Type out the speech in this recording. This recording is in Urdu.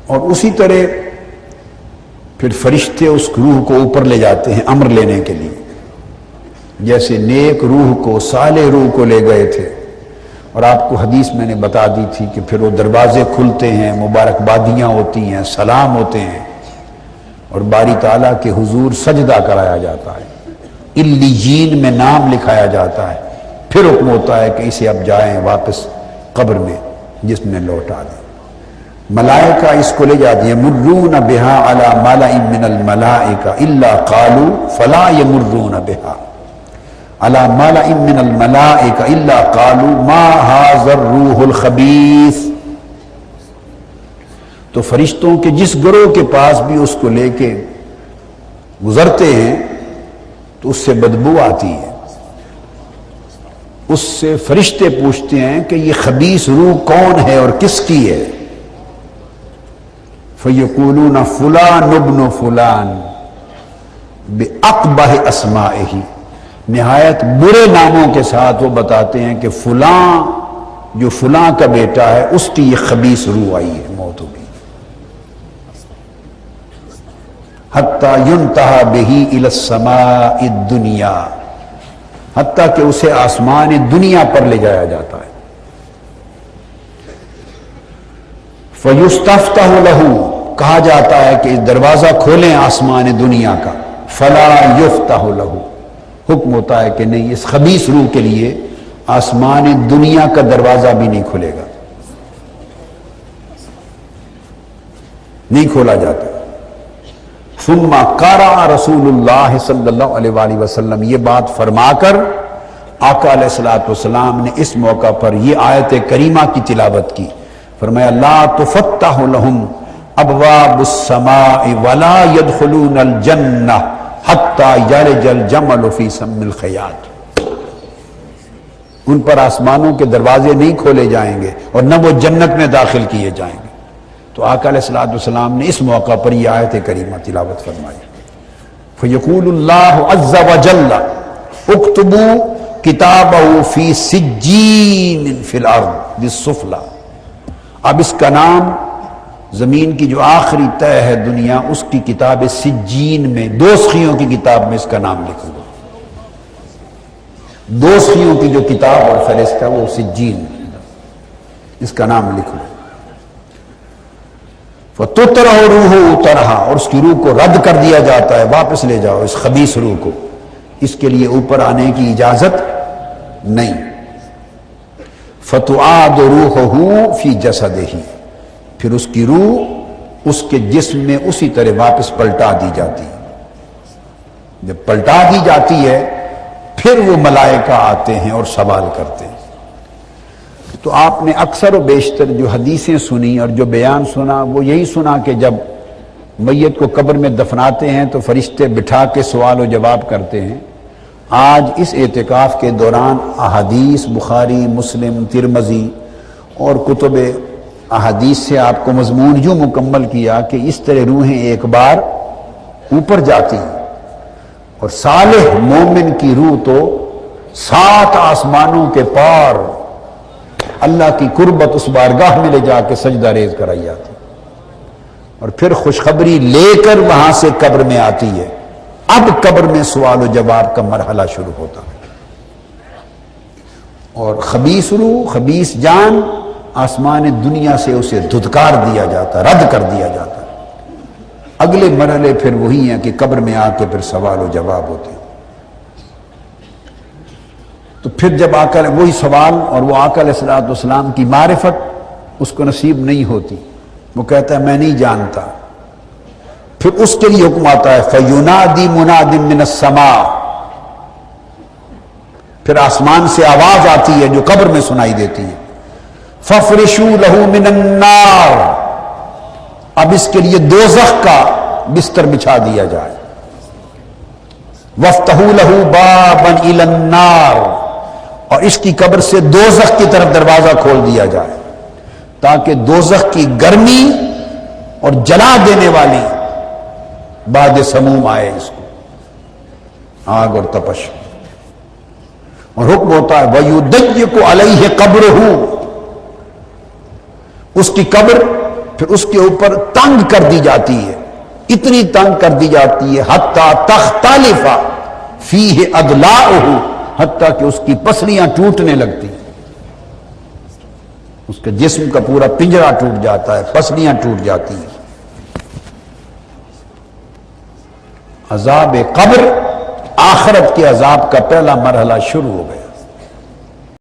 اور اسی طرح پھر فرشتے اس روح کو اوپر لے جاتے ہیں امر لینے کے لیے، جیسے نیک روح کو صالح روح کو لے گئے تھے۔ اور آپ کو حدیث میں نے بتا دی تھی کہ پھر وہ دروازے کھلتے ہیں، مبارکبادیاں ہوتی ہیں، سلام ہوتے ہیں، اور باری تعالیٰ کے حضور سجدہ کرایا جاتا ہے، علیین میں نام لکھایا جاتا ہے، پھر حکم ہوتا ہے کہ اسے اب جائیں واپس قبر میں جس میں لوٹا دیں۔ ملائکہ اس کو لے جاتی ہیں، مرون بہا علی ملأ من الملائکہ الا قالوا فلا یمرون بہا علی ملأ من الملائکہ الا قالوا ما ھذا الروح الخبیث۔ تو فرشتوں کے جس گروہ کے پاس بھی اس کو لے کے گزرتے ہیں تو اس سے بدبو آتی ہے، اس سے فرشتے پوچھتے ہیں کہ یہ خبیث روح کون ہے اور کس کی ہے؟ فَيَقُولُونَ فُلَانُ ابْنُ فُلَانٍ بِأَقْبَحِ أَسْمَائِهِ، نہایت برے ناموں کے ساتھ وہ بتاتے ہیں کہ فلاں جو فلاں کا بیٹا ہے اس کی یہ خبیث روح آئی ہے، موت ہو گئی۔ حتیٰ يُنْتَہَا بِهِ إِلَى السَّمَاءِ الدُّنْيَا، حتیٰ کہ اسے آسمان دنیا پر لے جایا جاتا ہے۔ فَيُسْتَفْتَحُ لَهُ، کہا جاتا ہے کہ دروازہ کھولیں آسمان دنیا کا، فَلَا يُفْتَحُ لَهُ، حکم ہوتا ہے کہ نہیں، اس خبیث روح کے لیے آسمان دنیا کا دروازہ بھی نہیں کھلے گا، نہیں کھولا جاتا۔ ثم قرأ رسول اللہ صلی اللہ علیہ وآلہ وسلم، یہ بات فرما کر آقا علیہ الصلوۃ والسلام نے اس موقع پر یہ آیت کریمہ کی تلاوت کی، فرمایا لا تفتح لهم ابواب السماء ولا يدخلون الجنہ حتی یلج الجمل فی سم الخیاط، ان پر آسمانوں کے دروازے نہیں کھولے جائیں گے اور نہ وہ جنت میں داخل کیے جائیں گے۔ تو آقا علیہ الصلوۃ والسلام نے اس موقع پر یہ آیت کریمہ تلاوت فرمائی۔ فیقول اللہ عز وجل اکتبوا کتابہ فی سجین فی الارض بالسفلی، اب اس کا نام زمین کی جو آخری تہ ہے دنیا، اس کی کتاب سجین میں، دوزخیوں کی کتاب میں اس کا نام لکھو گا۔ دوزخیوں کی جو کتاب اور فہرست ہے وہ سجین، اس کا نام لکھو۔ فَتُطْرَحُ رُوحُ طَرْحًا، اور اس کی روح کو رد کر دیا جاتا ہے، واپس لے جاؤ اس خبیث روح کو، اس کے لیے اوپر آنے کی اجازت نہیں۔ فَتُعَادُ رُوحُهُ فِي جَسَدِهِ، پھر اس کی روح اس کے جسم میں اسی طرح واپس پلٹا دی جاتی ہے۔ جب پلٹا دی جاتی ہے پھر وہ ملائکہ آتے ہیں اور سوال کرتے ہیں۔ تو آپ نے اکثر و بیشتر جو حدیثیں سنی اور جو بیان سنا وہ یہی سنا کہ جب میت کو قبر میں دفناتے ہیں تو فرشتے بٹھا کے سوال و جواب کرتے ہیں۔ آج اس اعتکاف کے دوران احادیث بخاری، مسلم، ترمذی اور کتب احادیث سے آپ کو مضمون یوں مکمل کیا کہ اس طرح روحیں ایک بار اوپر جاتی ہیں، اور صالح مومن کی روح تو 7 آسمانوں کے پار اللہ کی قربت اس بارگاہ میں لے جا کے سجدہ ریز کرائی جاتی، اور پھر خوشخبری لے کر وہاں سے قبر میں آتی ہے۔ اب قبر میں سوال و جواب کا مرحلہ شروع ہوتا ہے، اور خبیث روح، خبیث جان آسمان دنیا سے اسے دھتکار دیا جاتا، رد کر دیا جاتا۔ اگلے مرحلے پھر وہی ہیں کہ قبر میں آ کے پھر سوال و جواب ہوتے ہیں۔ تو پھر جب آقا وہی سوال، اور وہ آقا علیہ الصلوۃ والسلام کی معرفت اس کو نصیب نہیں ہوتی، وہ کہتا ہے میں نہیں جانتا، پھر اس کے لیے حکم آتا ہے فَيُنَادِي مُنَادٍ مِّنَ السَّمَاءِ، پھر آسمان سے آواز آتی ہے جو قبر میں سنائی دیتی ہے فَافْرِشُوا لَهُ مِنَ النَّارِ، اب اس کے لیے دوزخ کا بستر بچھا دیا جائے، وَافْتَحُوا لَهُ بَابًا إِلَى النَّارِ، اور اس کی قبر سے دوزخ کی طرف دروازہ کھول دیا جائے تاکہ دوزخ کی گرمی اور جلا دینے والی باد سموم آئے اس کو، آگ اور تپش، اور حکم ہوتا ہے وَيُضَيِّقُ عَلَيْهِ قَبْرُهُ، اس کی قبر پھر اس کے اوپر تنگ کر دی جاتی ہے، اتنی تنگ کر دی جاتی ہے حتی تختلف فیہ اضلاعہ، حتیٰ کہ اس کی پسلیاں ٹوٹنے لگتی، اس کے جسم کا پورا پنجرا ٹوٹ جاتا ہے، پسلیاں ٹوٹ جاتی ہیں۔ عذاب قبر آخرت کے عذاب کا پہلا مرحلہ شروع ہو گیا۔